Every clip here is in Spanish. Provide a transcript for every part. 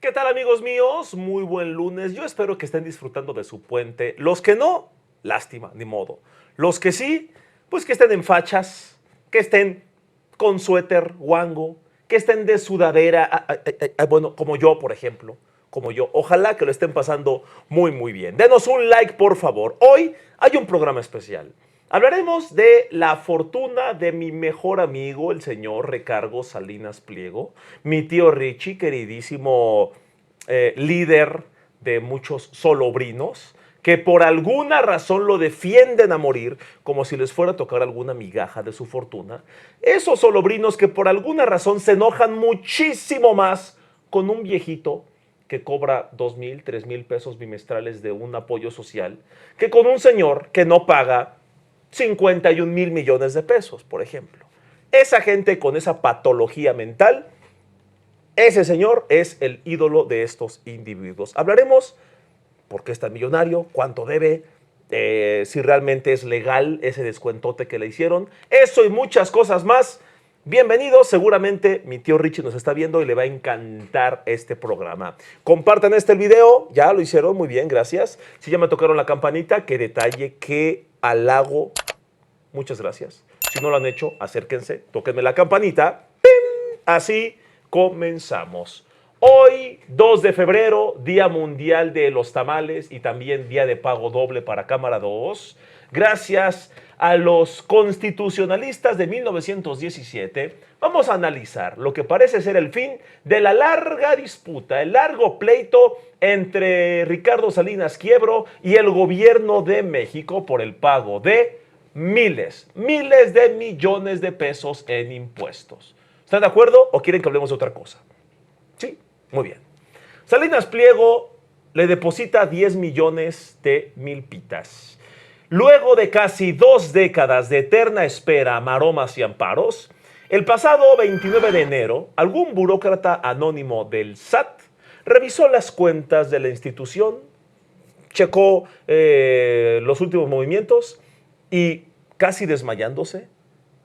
¿Qué tal, amigos míos? Muy buen lunes. Yo espero que estén disfrutando de su puente. Los que no, lástima, ni modo. Los que sí, pues que estén en fachas, que estén con suéter guango, que estén de sudadera, bueno, como yo, por ejemplo, como yo. Ojalá que lo estén pasando muy, muy bien. Denos un like, por favor. Hoy hay un programa especial. Hablaremos de la fortuna de mi mejor amigo, el señor Ricardo Salinas Pliego, mi tío Richie, queridísimo líder de muchos solobrinos, que por alguna razón lo defienden a morir, como si les fuera a tocar alguna migaja de su fortuna. Esos solobrinos que por alguna razón se enojan muchísimo más con un viejito que cobra 2,000, 3,000 pesos bimestrales de un apoyo social, que con un señor que no paga 51,000 millones de pesos, por ejemplo. Esa gente con esa patología mental, ese señor es el ídolo de estos individuos. Hablaremos por qué es tan millonario, cuánto debe, si realmente es legal ese descuentote que le hicieron. Eso y muchas cosas más. Bienvenidos, seguramente mi tío Richie nos está viendo y le va a encantar este programa. Compartan este video, ya lo hicieron, muy bien, gracias. Si ya me tocaron la campanita, qué detalle, qué halago, muchas gracias. Si no lo han hecho, acérquense, tóquenme la campanita, ¡pim! Así comenzamos. Hoy, 2 de febrero, Día Mundial de los Tamales y también Día de Pago Doble para Cámara 2. Gracias a los constitucionalistas de 1917, vamos a analizar lo que parece ser el fin de la larga disputa, el largo pleito entre Ricardo Salinas Pliego y el gobierno de México por el pago de miles de millones de pesos en impuestos. ¿Están de acuerdo o quieren que hablemos de otra cosa? Sí, muy bien. Salinas Pliego le deposita 10 millones de milpitas. Luego de casi 2 décadas de eterna espera, maromas y amparos, el pasado 29 de enero, algún burócrata anónimo del SAT revisó las cuentas de la institución, checó los últimos movimientos y, casi desmayándose,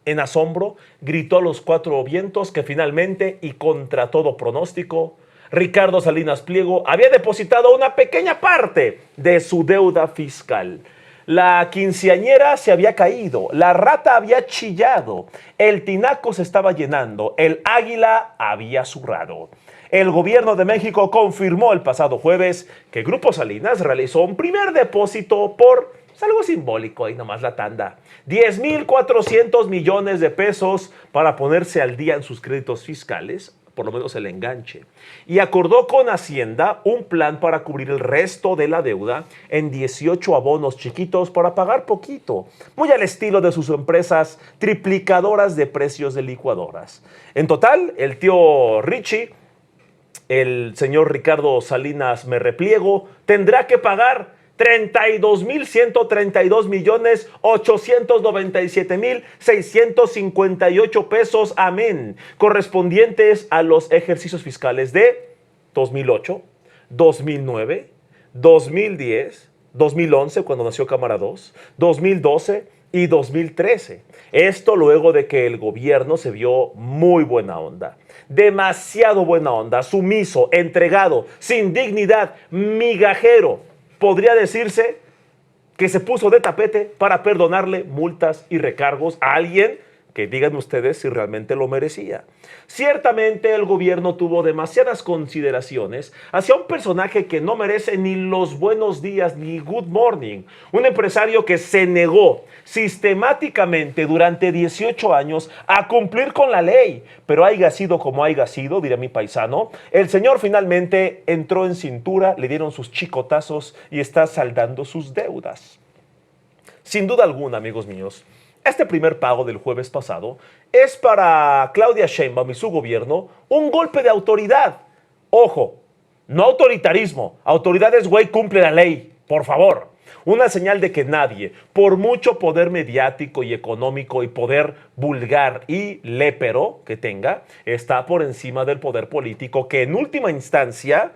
en asombro, gritó a los 4 vientos que finalmente, y contra todo pronóstico, Ricardo Salinas Pliego había depositado una pequeña parte de su deuda fiscal. La quinceañera se había caído, la rata había chillado, el tinaco se estaba llenando, el águila había zurrado. El gobierno de México confirmó el pasado jueves que Grupo Salinas realizó un primer depósito por algo simbólico, ahí nomás la tanda. 10,400 millones de pesos para ponerse al día en sus créditos fiscales, por lo menos el enganche. Y acordó con Hacienda un plan para cubrir el resto de la deuda en 18 abonos chiquitos para pagar poquito, muy al estilo de sus empresas triplicadoras de precios de licuadoras. En total, el tío Richie, el señor Ricardo Salinas Merrepliego, tendrá que pagar 32,897,658 pesos, amén, correspondientes a los ejercicios fiscales de 2008, 2009, 2010, 2011, cuando nació Cámara 2, 2012 y 2013. Esto luego de que el gobierno se vio muy buena onda, demasiado buena onda, sumiso, entregado, sin dignidad, migajero. Podría decirse que se puso de tapete para perdonarle multas y recargos a alguien que digan ustedes si realmente lo merecía. Ciertamente el gobierno tuvo demasiadas consideraciones hacia un personaje que no merece ni los buenos días ni good morning. Un empresario que se negó sistemáticamente durante 18 años a cumplir con la ley. Pero haya sido como haya sido, diría mi paisano, el señor finalmente entró en cintura, le dieron sus chicotazos y está saldando sus deudas. Sin duda alguna, amigos míos, este primer pago del jueves pasado es para Claudia Sheinbaum y su gobierno un golpe de autoridad. Ojo, no autoritarismo. Autoridades, güey, cumple la ley, por favor. Una señal de que nadie, por mucho poder mediático y económico y poder vulgar y lépero que tenga, está por encima del poder político, que en última instancia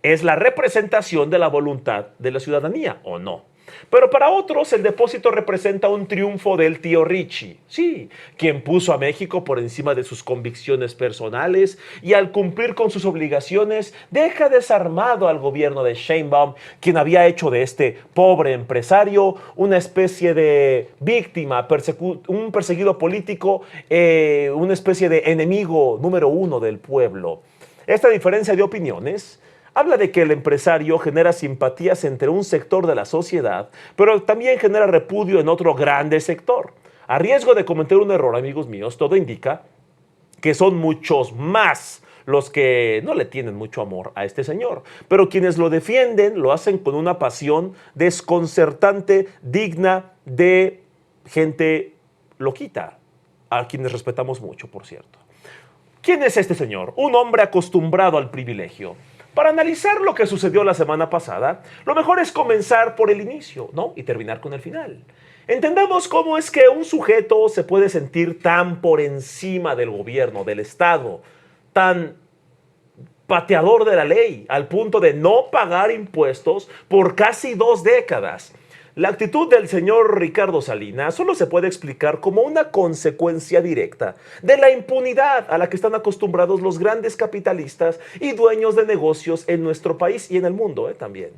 es la representación de la voluntad de la ciudadanía, ¿o no? Pero para otros el depósito representa un triunfo del tío Richie, sí, quien puso a México por encima de sus convicciones personales y al cumplir con sus obligaciones deja desarmado al gobierno de Sheinbaum, quien había hecho de este pobre empresario una especie de víctima, un perseguido político, una especie de enemigo número uno del pueblo. Esta diferencia de opiniones habla de que el empresario genera simpatías entre un sector de la sociedad, pero también genera repudio en otro grande sector. A riesgo de cometer un error, amigos míos, todo indica que son muchos más los que no le tienen mucho amor a este señor. Pero quienes lo defienden lo hacen con una pasión desconcertante, digna de gente loquita, a quienes respetamos mucho, por cierto. ¿Quién es este señor? Un hombre acostumbrado al privilegio. Para analizar lo que sucedió la semana pasada, lo mejor es comenzar por el inicio, ¿no? Y terminar con el final. Entendamos cómo es que un sujeto se puede sentir tan por encima del gobierno, del Estado, tan pateador de la ley, al punto de no pagar impuestos por casi 2 décadas. La actitud del señor Ricardo Salinas solo se puede explicar como una consecuencia directa de la impunidad a la que están acostumbrados los grandes capitalistas y dueños de negocios en nuestro país y en el mundo también.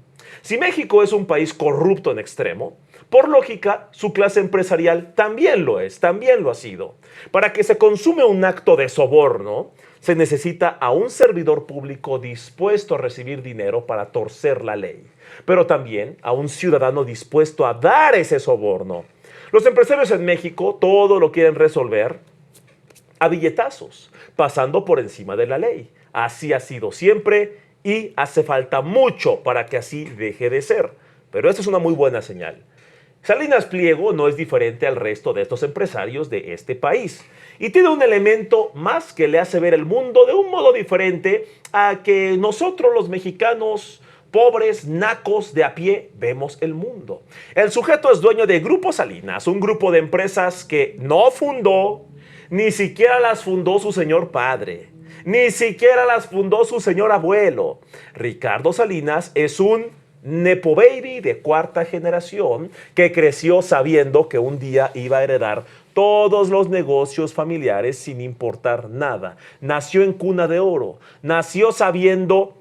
Si México es un país corrupto en extremo, por lógica, su clase empresarial también lo es, también lo ha sido. Para que se consume un acto de soborno, se necesita a un servidor público dispuesto a recibir dinero para torcer la ley, pero también a un ciudadano dispuesto a dar ese soborno. Los empresarios en México todo lo quieren resolver a billetazos, pasando por encima de la ley. Así ha sido siempre y hace falta mucho para que así deje de ser. Pero esta es una muy buena señal. Salinas Pliego no es diferente al resto de estos empresarios de este país y tiene un elemento más que le hace ver el mundo de un modo diferente a que nosotros los mexicanos pobres, nacos de a pie, vemos el mundo. El sujeto es dueño de Grupo Salinas, un grupo de empresas que no fundó, ni siquiera las fundó su señor padre, ni siquiera las fundó su señor abuelo. Ricardo Salinas es un nepo baby de 4ª generación que creció sabiendo que un día iba a heredar todos los negocios familiares sin importar nada. Nació en cuna de oro, nació sabiendo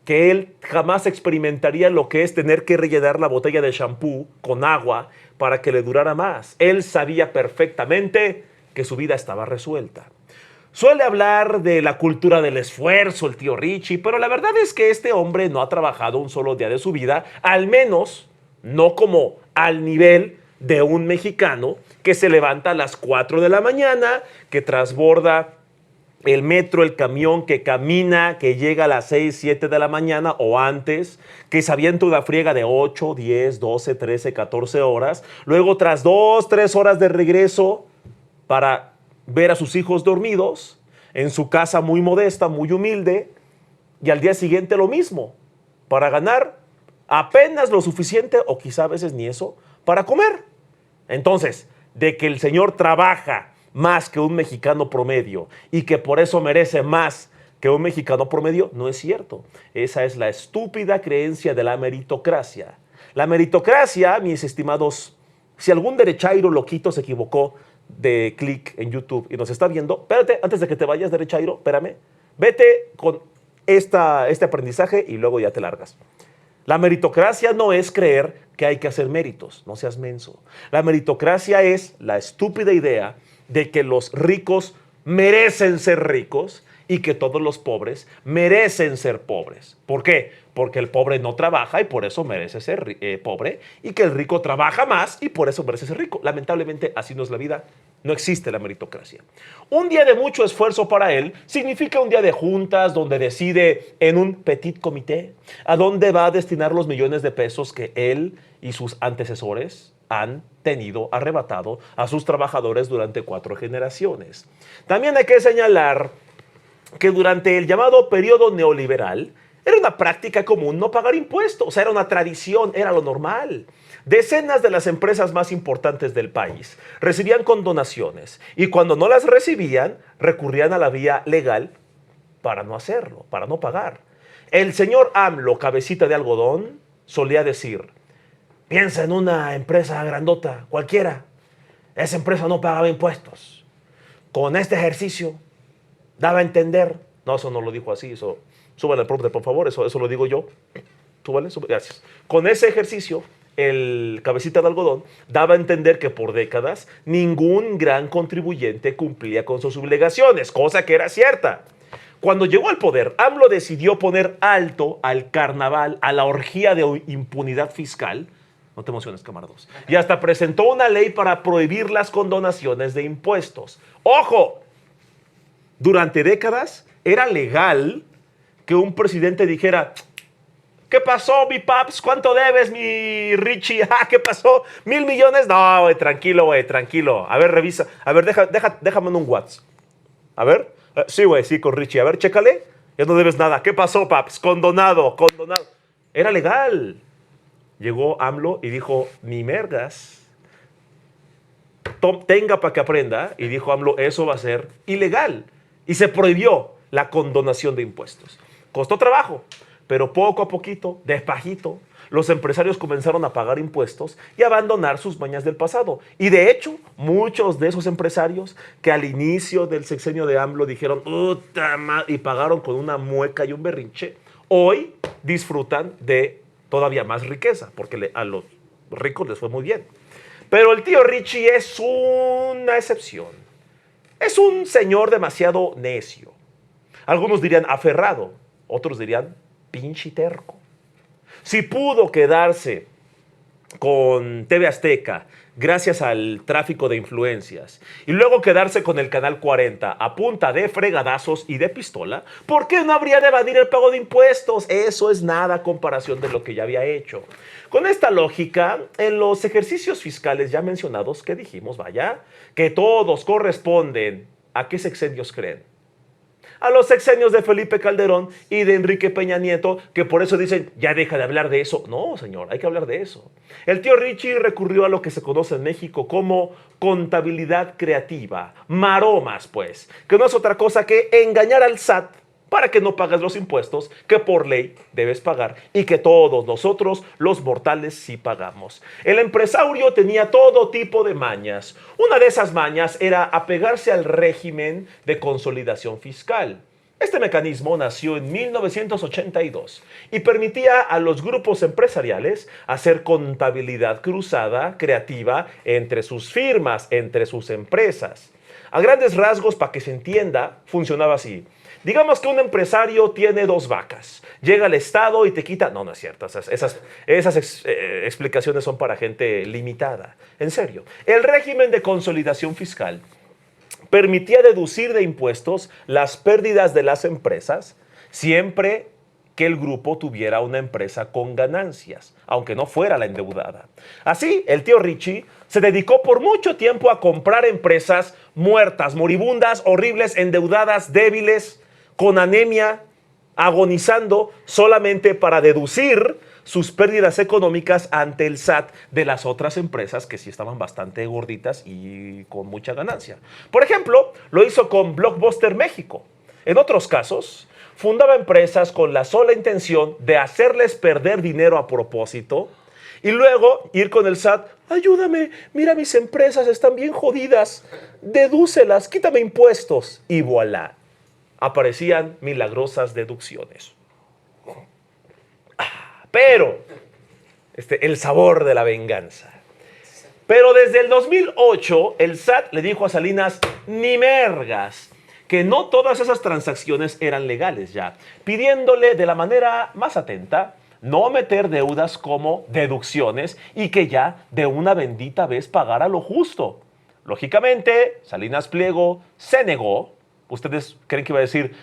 que él jamás experimentaría lo que es tener que rellenar la botella de shampoo con agua para que le durara más. Él sabía perfectamente que su vida estaba resuelta. Suele hablar de la cultura del esfuerzo, el tío Richie, pero la verdad es que este hombre no ha trabajado un solo día de su vida, al menos no como al nivel de un mexicano que se levanta a las 4 de la mañana, que transborda el metro, el camión, que camina, que llega a las 6, 7 de la mañana o antes, que se avienta una friega de 8, 10, 12, 13, 14 horas, luego tras 2, 3 horas de regreso para ver a sus hijos dormidos en su casa muy modesta, muy humilde, y al día siguiente lo mismo, para ganar apenas lo suficiente o quizá a veces ni eso, para comer. Entonces, de que el señor trabaja más que un mexicano promedio y que por eso merece más que un mexicano promedio, no es cierto. Esa es la estúpida creencia de la meritocracia. La meritocracia, mis estimados, si algún derechairo loquito se equivocó de clic en YouTube y nos está viendo, espérate, antes de que te vayas, derechairo, espérame, vete con este aprendizaje y luego ya te largas. La meritocracia no es creer que hay que hacer méritos, no seas menso. La meritocracia es la estúpida idea de que los ricos merecen ser ricos y que todos los pobres merecen ser pobres. ¿Por qué? Porque el pobre no trabaja y por eso merece ser pobre, y que el rico trabaja más y por eso merece ser rico. Lamentablemente, así no es la vida. No existe la meritocracia. Un día de mucho esfuerzo para él significa un día de juntas donde decide en un petit comité a dónde va a destinar los millones de pesos que él y sus antecesores han tenido arrebatado a sus trabajadores durante 4 generaciones. También hay que señalar que durante el llamado periodo neoliberal era una práctica común no pagar impuestos, o sea, era una tradición, era lo normal. Decenas de las empresas más importantes del país recibían condonaciones y cuando no las recibían, recurrían a la vía legal para no hacerlo, para no pagar. El señor AMLO, cabecita de algodón, solía decir: Piensa en una empresa grandota, cualquiera. Esa empresa no pagaba impuestos. Con este ejercicio daba a entender, no, eso no lo dijo así, eso, súbale el prompter, por favor, eso lo digo yo. Súbale, gracias. Con ese ejercicio, el cabecita de algodón daba a entender que por décadas ningún gran contribuyente cumplía con sus obligaciones, cosa que era cierta. Cuando llegó al poder, AMLO decidió poner alto al carnaval, a la orgía de impunidad fiscal. No te emociones, camaradas. Y hasta presentó una ley para prohibir las condonaciones de impuestos. ¡Ojo! Durante décadas era legal que un presidente dijera: ¿qué pasó, mi paps? ¿Cuánto debes, mi Richie? ¿Qué pasó? ¿1,000 millones? No, güey, tranquilo. A ver, revisa. A ver, déjame un WhatsApp. A ver. Sí, güey, sí, con Richie. A ver, chécale. Ya no debes nada. ¿Qué pasó, paps? Condonado. Era legal. Llegó AMLO y dijo: ni mergas. Tenga para que aprenda. Y dijo AMLO: eso va a ser ilegal. Y se prohibió la condonación de impuestos. Costó trabajo, pero poco a poquito, despacito, los empresarios comenzaron a pagar impuestos y a abandonar sus mañas del pasado. Y de hecho, muchos de esos empresarios que al inicio del sexenio de AMLO dijeron y pagaron con una mueca y un berrinche, hoy disfrutan de todavía más riqueza, porque a los ricos les fue muy bien. Pero el tío Richie es una excepción. Es un señor demasiado necio. Algunos dirían aferrado, otros dirían pinche terco. Si pudo quedarse con TV Azteca gracias al tráfico de influencias y luego quedarse con el Canal 40 a punta de fregadazos y de pistola, ¿por qué no habría de evadir el pago de impuestos? Eso es nada a comparación de lo que ya había hecho. Con esta lógica, en los ejercicios fiscales ya mencionados que dijimos, vaya, que todos corresponden ¿a qué sexenios creen? A los sexenios de Felipe Calderón y de Enrique Peña Nieto, que por eso dicen: ya deja de hablar de eso. No, señor, hay que hablar de eso. El tío Richie recurrió a lo que se conoce en México como contabilidad creativa, maromas pues, que no es otra cosa que engañar al SAT para que no pagues los impuestos que por ley debes pagar y que todos nosotros, los mortales, sí pagamos. El empresario tenía todo tipo de mañas. Una de esas mañas era apegarse al régimen de consolidación fiscal. Este mecanismo nació en 1982 y permitía a los grupos empresariales hacer contabilidad cruzada, creativa, entre sus firmas, entre sus empresas. A grandes rasgos, para que se entienda, funcionaba así. Digamos que un empresario tiene 2 vacas. Llega al Estado y te quita... No, no es cierto. Esas explicaciones son para gente limitada. En serio. El régimen de consolidación fiscal permitía deducir de impuestos las pérdidas de las empresas siempre que el grupo tuviera una empresa con ganancias, aunque no fuera la endeudada. Así, el tío Richie se dedicó por mucho tiempo a comprar empresas muertas, moribundas, horribles, endeudadas, débiles, con anemia, agonizando, solamente para deducir sus pérdidas económicas ante el SAT de las otras empresas que sí estaban bastante gorditas y con mucha ganancia. Por ejemplo, lo hizo con Blockbuster México. En otros casos, fundaba empresas con la sola intención de hacerles perder dinero a propósito y luego ir con el SAT: ayúdame, mira, mis empresas están bien jodidas, dedúcelas, quítame impuestos. Y voilà, aparecían milagrosas deducciones. Pero, el sabor de la venganza. Pero desde el 2008, el SAT le dijo a Salinas: ni mergas, que no todas esas transacciones eran legales ya, pidiéndole de la manera más atenta no meter deudas como deducciones y que ya de una bendita vez pagara lo justo. Lógicamente, Salinas Pliego se negó. ¿Ustedes creen que iba a decir: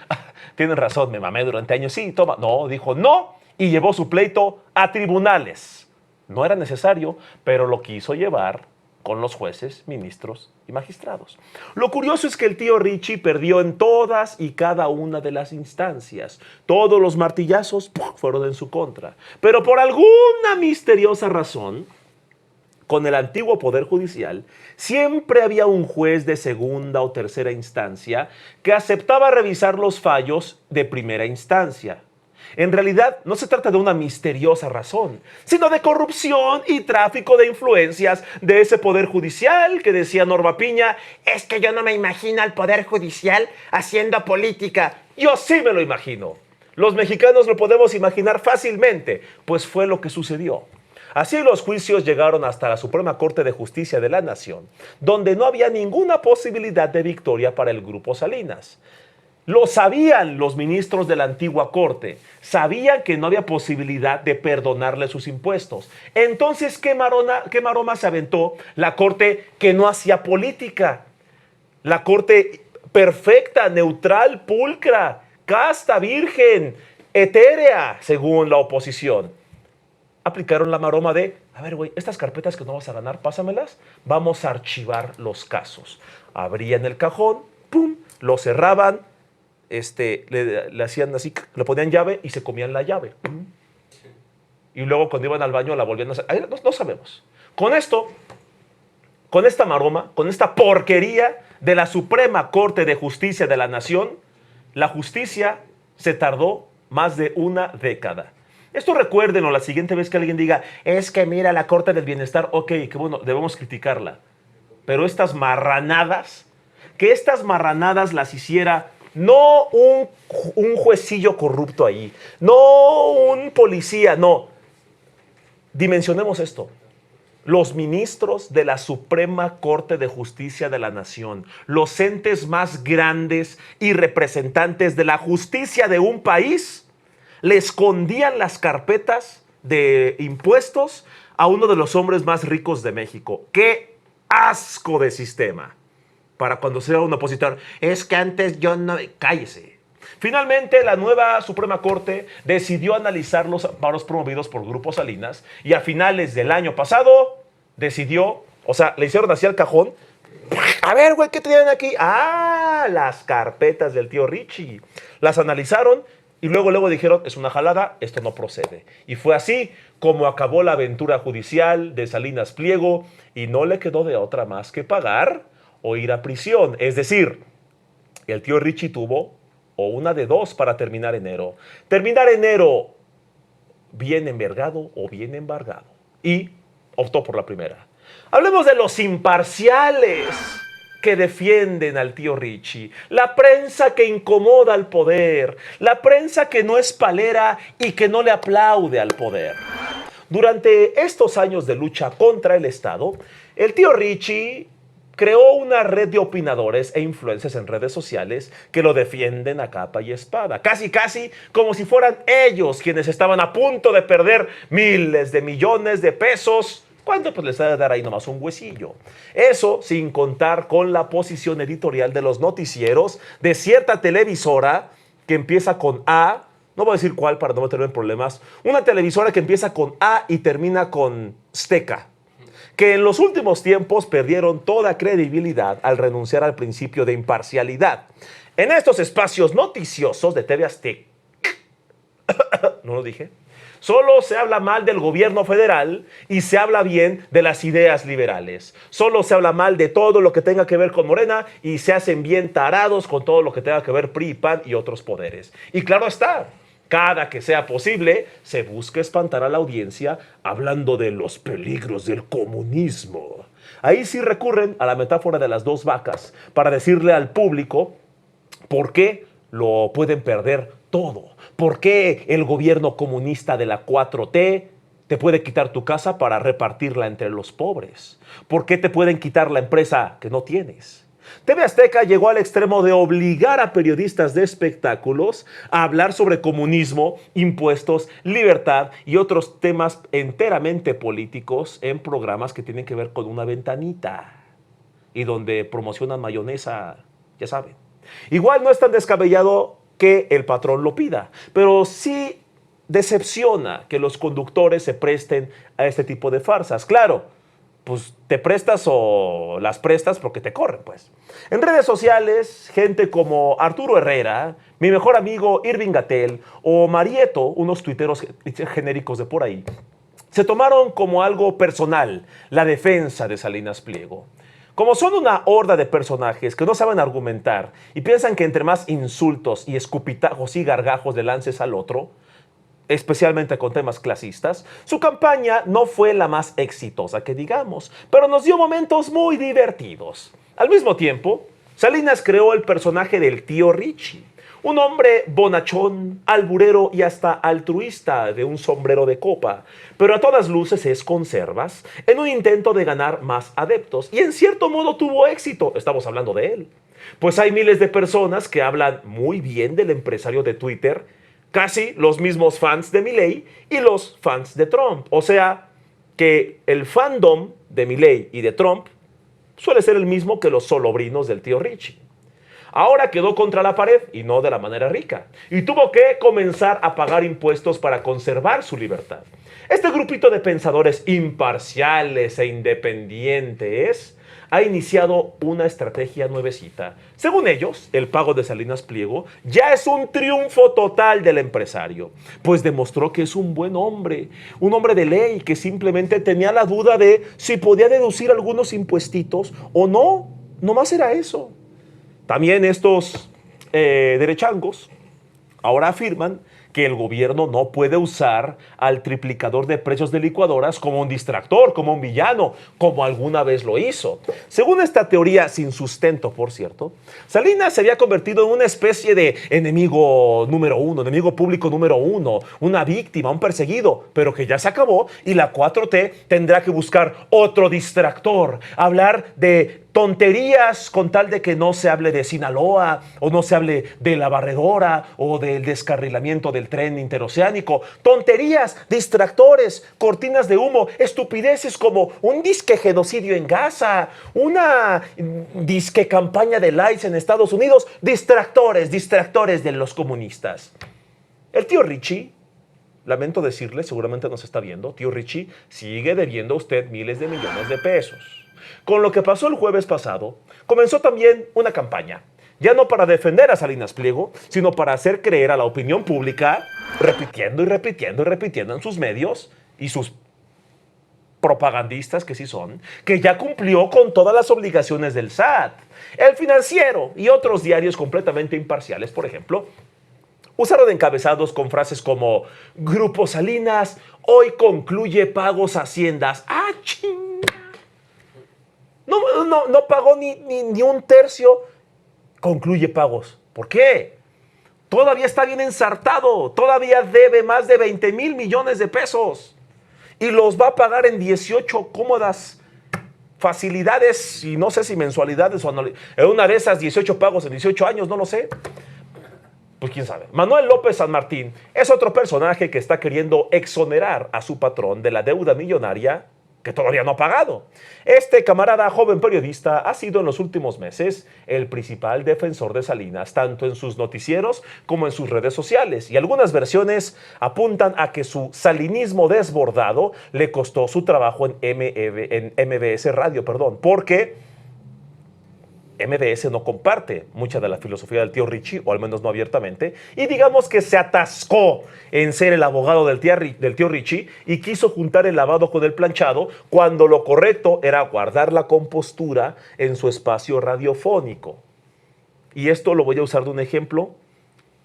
tienen razón, me mamé durante años? Sí, toma. No, dijo no y llevó su pleito a tribunales. No era necesario, pero lo quiso llevar con los jueces, ministros y magistrados. Lo curioso es que el tío Richie perdió en todas y cada una de las instancias. Todos los martillazos fueron en su contra. Pero por alguna misteriosa razón, con el antiguo Poder Judicial, siempre había un juez de segunda o tercera instancia que aceptaba revisar los fallos de primera instancia. En realidad, no se trata de una misteriosa razón, sino de corrupción y tráfico de influencias de ese poder judicial que decía Norma Piña, es que yo no me imagino al poder judicial haciendo política. Yo sí me lo imagino. Los mexicanos lo podemos imaginar fácilmente, pues fue lo que sucedió. Así los juicios llegaron hasta la Suprema Corte de Justicia de la Nación, donde no había ninguna posibilidad de victoria para el Grupo Salinas. Lo sabían los ministros de la antigua corte, sabían que no había posibilidad de perdonarle sus impuestos. Entonces, ¿qué maroma se aventó la corte que no hacía política? La corte perfecta, neutral, pulcra, casta, virgen, etérea, según la oposición. Aplicaron la maroma de, a ver, güey, estas carpetas que no vas a ganar, pásamelas, vamos a archivar los casos. Abrían el cajón, pum, lo cerraban, le hacían así, le ponían llave y se comían la llave. Y luego cuando iban al baño la volvían a hacer. No sabemos. Con esto, con esta maroma, con esta porquería de la Suprema Corte de Justicia de la Nación, la justicia se tardó más de una década. Esto recuérdenlo la siguiente vez que alguien diga, es que mira la Corte del Bienestar, ok, qué bueno, debemos criticarla. Pero estas marranadas, que estas marranadas las hiciera no un juecillo corrupto ahí, no un policía, no. Dimensionemos esto. Los ministros de la Suprema Corte de Justicia de la Nación, los entes más grandes y representantes de la justicia de un país, le escondían las carpetas de impuestos a uno de los hombres más ricos de México. ¡Qué asco de sistema! Para cuando sea un opositor, es que antes yo no... Cállese. Finalmente, la nueva Suprema Corte decidió analizar los amparos promovidos por Grupo Salinas y a finales del año pasado decidió, o sea, le hicieron así al cajón. A ver, güey, ¿qué tenían aquí? Ah, las carpetas del tío Richie. Las analizaron y luego dijeron, es una jalada, esto no procede. Y fue así como acabó la aventura judicial de Salinas Pliego y no le quedó de otra más que pagar o ir a prisión. Es decir, el tío Richie tuvo o una de dos para terminar enero. Terminar enero bien envergado o bien embargado. Y optó por la primera. Hablemos de los imparciales que defienden al tío Richie, la prensa que incomoda al poder, la prensa que no es palera y que no le aplaude al poder. Durante estos años de lucha contra el Estado, el tío Richie creó una red de opinadores e influencers en redes sociales que lo defienden a capa y espada, casi como si fueran ellos quienes estaban a punto de perder miles de millones de pesos, cuando pues les ha de dar ahí nomás un huesillo. Eso sin contar con la posición editorial de los noticieros de cierta televisora que empieza con A, no voy a decir cuál para no meterme en problemas, una televisora que empieza con A y termina con Azteca, que en los últimos tiempos perdieron toda credibilidad al renunciar al principio de imparcialidad. En estos espacios noticiosos de TV Azteca, ¿no lo dije? Solo se habla mal del gobierno federal y se habla bien de las ideas liberales. Solo se habla mal de todo lo que tenga que ver con Morena y se hacen bien tarados con todo lo que tenga que ver PRI, PAN y otros poderes. Y claro está, cada que sea posible, se busca espantar a la audiencia hablando de los peligros del comunismo. Ahí sí recurren a la metáfora de las dos vacas para decirle al público por qué lo pueden perder todo. ¿Por qué el gobierno comunista de la 4T te puede quitar tu casa para repartirla entre los pobres? ¿Por qué te pueden quitar la empresa que no tienes? TV Azteca llegó al extremo de obligar a periodistas de espectáculos a hablar sobre comunismo, impuestos, libertad y otros temas enteramente políticos en programas que tienen que ver con una ventanita y donde promocionan mayonesa, ya saben. Igual no es tan descabellado que el patrón lo pida, pero sí decepciona que los conductores se presten a este tipo de farsas. Claro, pues te prestas o las prestas porque te corren, pues. En redes sociales, gente como Arturo Herrera, mi mejor amigo Irving Gatell o Marieto, unos tuiteros genéricos de por ahí, se tomaron como algo personal la defensa de Salinas Pliego. Como son una horda de personajes que no saben argumentar y piensan que entre más insultos y escupitajos y gargajos le lances al otro, especialmente con temas clasistas, su campaña no fue la más exitosa que digamos, pero nos dio momentos muy divertidos. Al mismo tiempo, Salinas creó el personaje del tío Richie, un hombre bonachón, alburero y hasta altruista de un sombrero de copa, pero a todas luces es conservas, en un intento de ganar más adeptos, y en cierto modo tuvo éxito, estamos hablando de él. Pues hay miles de personas que hablan muy bien del empresario de Twitter, casi los mismos fans de Milei y los fans de Trump. O sea, que el fandom de Milei y de Trump suele ser el mismo que los sobrinos del tío Richie. Ahora quedó contra la pared y no de la manera rica. Y tuvo que comenzar a pagar impuestos para conservar su libertad. Este grupito de pensadores imparciales e independientes ha iniciado una estrategia nuevecita. Según ellos, el pago de Salinas Pliego ya es un triunfo total del empresario, pues demostró que es un buen hombre, un hombre de ley que simplemente tenía la duda de si podía deducir algunos impuestitos o no. Nomás era eso. También estos derechangos ahora afirman que el gobierno no puede usar al triplicador de precios de licuadoras como un distractor, como un villano, como alguna vez lo hizo. Según esta teoría, sin sustento, por cierto, Salinas se había convertido en una especie de enemigo número uno, enemigo público número uno, una víctima, un perseguido, pero que ya se acabó y la 4T tendrá que buscar otro distractor, hablar de tonterías con tal de que no se hable de Sinaloa o no se hable de la barredora o del descarrilamiento del tren interoceánico. Tonterías, distractores, cortinas de humo, estupideces como un disque genocidio en Gaza, una disque campaña de likes en Estados Unidos. Distractores de los comunistas. El tío Richie, lamento decirle, seguramente nos está viendo, tío Richie sigue debiendo a usted miles de millones de pesos. Con lo que pasó el jueves pasado, comenzó también una campaña, ya no para defender a Salinas Pliego, sino para hacer creer a la opinión pública, repitiendo y repitiendo y repitiendo en sus medios y sus propagandistas que sí son, que ya cumplió con todas las obligaciones del SAT. El Financiero y otros diarios completamente imparciales, por ejemplo, usaron encabezados con frases como Grupo Salinas hoy concluye pagos a haciendas. ¡Ah, ching! No pagó ni un tercio, concluye pagos. ¿Por qué? Todavía está bien ensartado, todavía debe más de 20 mil millones de pesos y los va a pagar en 18 cómodas facilidades y no sé si mensualidades o anualidades. En una de esas 18 pagos en 18 años, no lo sé. Pues quién sabe. Manuel López San Martín es otro personaje que está queriendo exonerar a su patrón de la deuda millonaria que todavía no ha pagado. Este camarada joven periodista ha sido en los últimos meses el principal defensor de Salinas, tanto en sus noticieros como en sus redes sociales, y algunas versiones apuntan a que su salinismo desbordado le costó su trabajo en MBS Radio, porque MBS no comparte mucha de la filosofía del tío Richie, o al menos no abiertamente, y digamos que se atascó en ser el abogado del tío Richie y quiso juntar el lavado con el planchado cuando lo correcto era guardar la compostura en su espacio radiofónico. Y esto lo voy a usar de un ejemplo.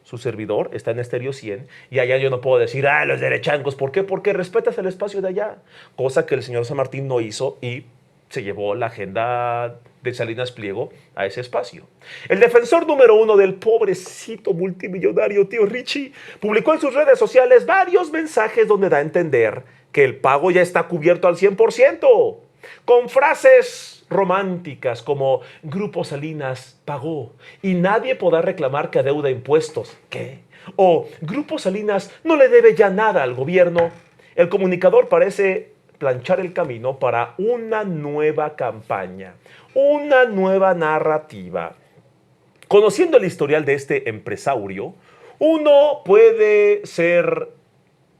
Su servidor está en Estéreo 100 y allá yo no puedo decir, los derechangos. ¿Por qué? Porque respetas el espacio de allá. Cosa que el señor San Martín no hizo y se llevó la agenda de Salinas Pliego a ese espacio. El defensor número uno del pobrecito multimillonario tío Richie publicó en sus redes sociales varios mensajes donde da a entender que el pago ya está cubierto al 100%, con frases románticas como Grupo Salinas pagó y nadie podrá reclamar que adeuda impuestos. ¿Qué? O Grupo Salinas no le debe ya nada al gobierno. El comunicador parece planchar el camino para una nueva campaña, una nueva narrativa. Conociendo el historial de este empresario, uno puede ser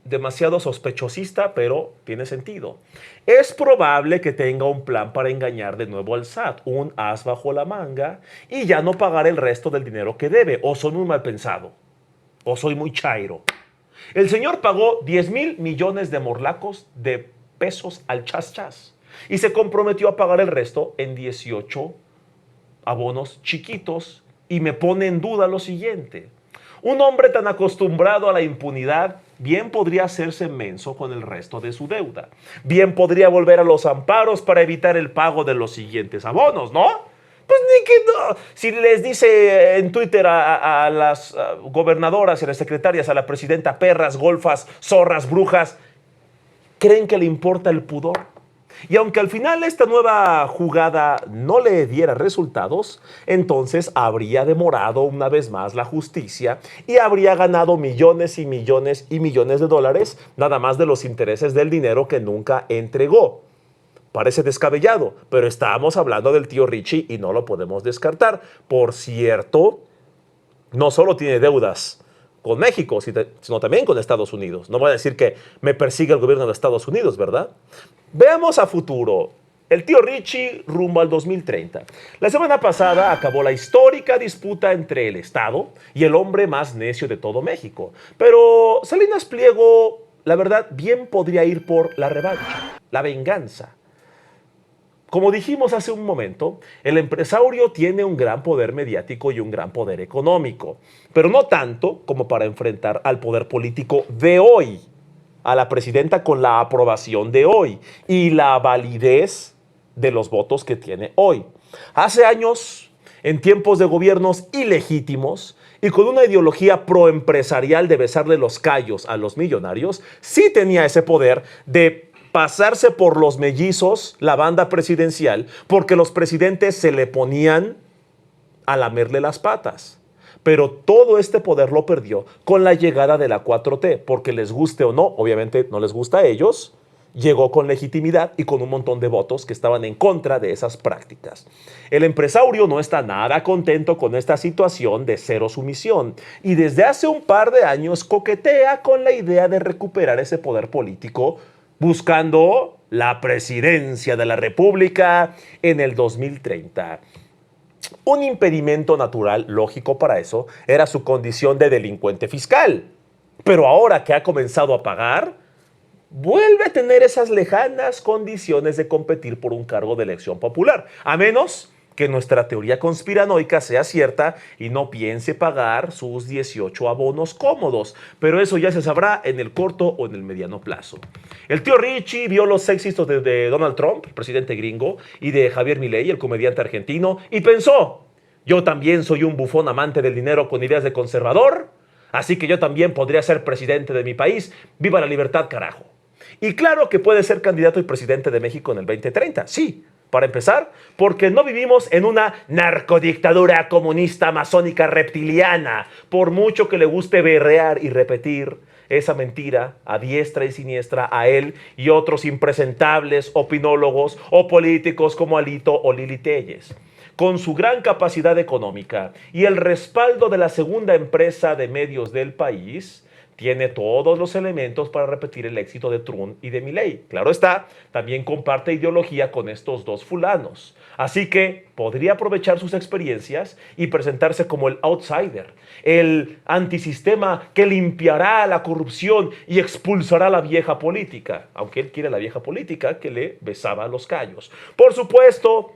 demasiado sospechosista, pero tiene sentido. Es probable que tenga un plan para engañar de nuevo al SAT, un as bajo la manga, y ya no pagar el resto del dinero que debe. O soy muy mal pensado, o soy muy chairo. El señor pagó 10 mil millones de morlacos de pesos al chas y se comprometió a pagar el resto en 18 abonos chiquitos, y me pone en duda lo siguiente. Un hombre tan acostumbrado a la impunidad bien podría hacerse menso con el resto de su deuda. Bien podría volver a los amparos para evitar el pago de los siguientes abonos, ¿no? Pues ni que no. Si les dice en Twitter a las gobernadoras y a las secretarias, a la presidenta, perras, golfas, zorras, brujas, ¿creen que le importa el pudor? Y aunque al final esta nueva jugada no le diera resultados, entonces habría demorado una vez más la justicia y habría ganado millones y millones y millones de dólares nada más de los intereses del dinero que nunca entregó. Parece descabellado, pero estábamos hablando del tío Richie y no lo podemos descartar. Por cierto, no solo tiene deudas con México, sino también con Estados Unidos. No voy a decir que me persigue el gobierno de Estados Unidos, ¿verdad? Veamos a futuro. El tío Richie rumbo al 2030. La semana pasada acabó la histórica disputa entre el Estado y el hombre más necio de todo México. Pero Salinas Pliego, la verdad, bien podría ir por la revancha, la venganza. Como dijimos hace un momento, el empresario tiene un gran poder mediático y un gran poder económico, pero no tanto como para enfrentar al poder político de hoy, a la presidenta con la aprobación de hoy y la validez de los votos que tiene hoy. Hace años, en tiempos de gobiernos ilegítimos y con una ideología proempresarial de besarle los callos a los millonarios, sí tenía ese poder de pasarse por los mellizos la banda presidencial porque los presidentes se le ponían a lamerle las patas. Pero todo este poder lo perdió con la llegada de la 4T, porque les guste o no, obviamente no les gusta a ellos, llegó con legitimidad y con un montón de votos que estaban en contra de esas prácticas. El empresario no está nada contento con esta situación de cero sumisión y desde hace un par de años coquetea con la idea de recuperar ese poder político buscando la presidencia de la República en el 2030. Un impedimento natural, lógico para eso, era su condición de delincuente fiscal. Pero ahora que ha comenzado a pagar, vuelve a tener esas lejanas condiciones de competir por un cargo de elección popular. A menos que nuestra teoría conspiranoica sea cierta y no piense pagar sus 18 abonos cómodos. Pero eso ya se sabrá en el corto o en el mediano plazo. El tío Richie vio los éxitos de Donald Trump, el presidente gringo, y de Javier Milei, el comediante argentino, y pensó, yo también soy un bufón amante del dinero con ideas de conservador, así que yo también podría ser presidente de mi país. ¡Viva la libertad, carajo! Y claro que puede ser candidato y presidente de México en el 2030, sí. Para empezar, porque no vivimos en una narcodictadura comunista masónica reptiliana, por mucho que le guste berrear y repetir esa mentira a diestra y siniestra a él y otros impresentables opinólogos o políticos como Alito o Lili Téllez. Con su gran capacidad económica y el respaldo de la segunda empresa de medios del país, tiene todos los elementos para repetir el éxito de Trump y de Milei. Claro está, también comparte ideología con estos dos fulanos. Así que podría aprovechar sus experiencias y presentarse como el outsider, el antisistema que limpiará la corrupción y expulsará la vieja política, aunque él quiere la vieja política que le besaba los callos. Por supuesto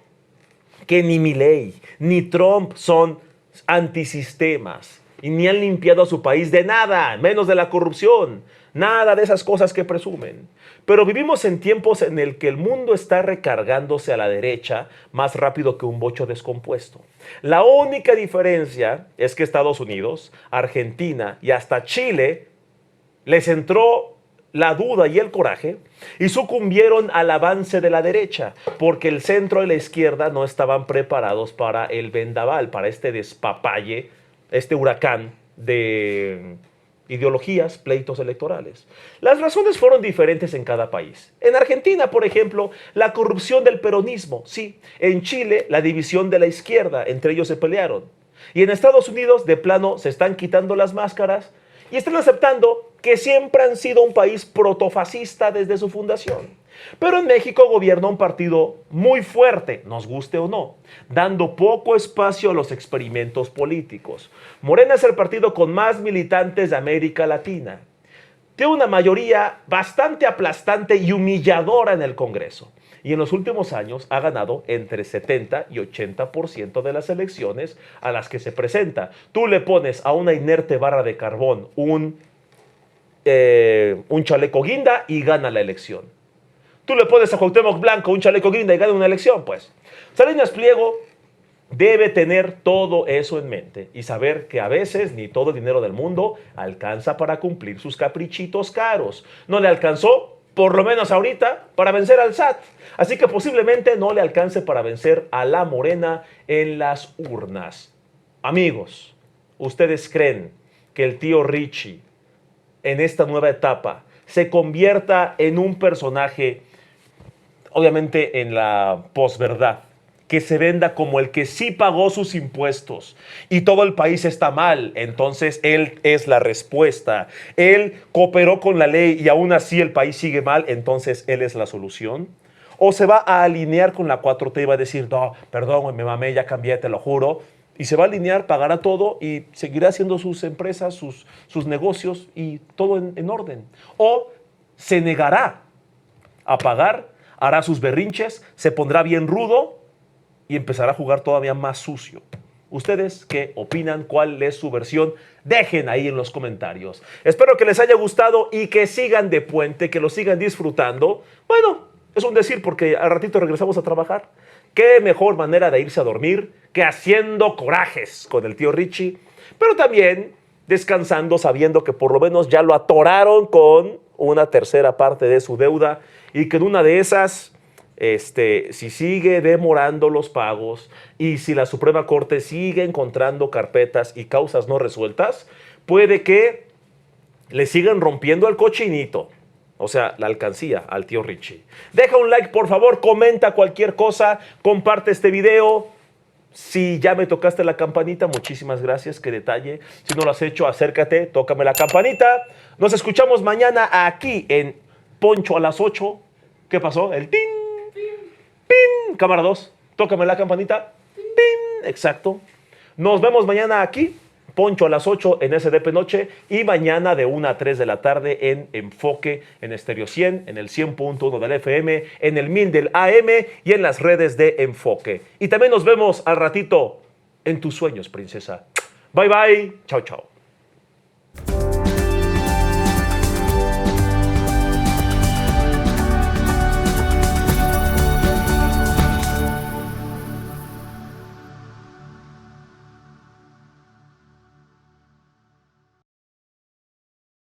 que ni Milei ni Trump son antisistemas y ni han limpiado a su país de nada, menos de la corrupción, nada de esas cosas que presumen. Pero vivimos en tiempos en el que el mundo está recargándose a la derecha más rápido que un bocho descompuesto. La única diferencia es que Estados Unidos, Argentina y hasta Chile les entró la duda y el coraje y sucumbieron al avance de la derecha, porque el centro y la izquierda no estaban preparados para el vendaval, para este despapalle, este huracán de ideologías, pleitos electorales. Las razones fueron diferentes en cada país. En Argentina, por ejemplo, la corrupción del peronismo, sí. En Chile, la división de la izquierda, entre ellos se pelearon. Y en Estados Unidos, de plano, se están quitando las máscaras y están aceptando que siempre han sido un país protofascista desde su fundación. Pero en México gobierna un partido muy fuerte, nos guste o no, dando poco espacio a los experimentos políticos. Morena es el partido con más militantes de América Latina. Tiene una mayoría bastante aplastante y humilladora en el Congreso. Y en los últimos años ha ganado entre 70 y 80% de las elecciones a las que se presenta. Tú le pones a una inerte barra de carbón un un chaleco guinda y gana la elección. Tú le pones a Cuauhtémoc Blanco un chaleco guinda y gana una elección, pues. Salinas Pliego debe tener todo eso en mente y saber que a veces ni todo el dinero del mundo alcanza para cumplir sus caprichitos caros. No le alcanzó, por lo menos ahorita, para vencer al SAT. Así que posiblemente no le alcance para vencer a la Morena en las urnas. Amigos, ¿ustedes creen que el tío Richie en esta nueva etapa se convierta en un personaje, obviamente en la posverdad, que se venda como el que sí pagó sus impuestos y todo el país está mal? Entonces él es la respuesta. Él cooperó con la ley y aún así el país sigue mal, entonces él es la solución. ¿O se va a alinear con la 4T y va a decir, no, perdón, me mamé, ya cambié, te lo juro? Y se va a alinear, pagará todo y seguirá haciendo sus empresas, sus negocios y todo en orden. O se negará a pagar, hará sus berrinches, se pondrá bien rudo y empezará a jugar todavía más sucio. ¿Ustedes qué opinan? ¿Cuál es su versión? Dejen ahí en los comentarios. Espero que les haya gustado y que sigan de puente, que lo sigan disfrutando. Bueno, es un decir porque al ratito regresamos a trabajar. Qué mejor manera de irse a dormir que haciendo corajes con el tío Richie, pero también descansando sabiendo que por lo menos ya lo atoraron con una tercera parte de su deuda y que en una de esas, si sigue demorando los pagos y si la Suprema Corte sigue encontrando carpetas y causas no resueltas, puede que le sigan rompiendo el cochinito. O sea, la alcancía al tío Richie. Deja un like, por favor, comenta cualquier cosa, comparte este video. Si ya me tocaste la campanita, muchísimas gracias, qué detalle. Si no lo has hecho, acércate, tócame la campanita. Nos escuchamos mañana aquí en Poncho a las 8. ¿Qué pasó? El tin, pin. Cámara 2, tócame la campanita. Pin, exacto. Nos vemos mañana aquí. Poncho a las 8 en SDP Noche y mañana de 1 a 3 de la tarde en Enfoque, en Estéreo 100, en el 100.1 del FM, en el 1000 del AM y en las redes de Enfoque. Y también nos vemos al ratito en tus sueños, princesa. Bye, bye. Chao, chao.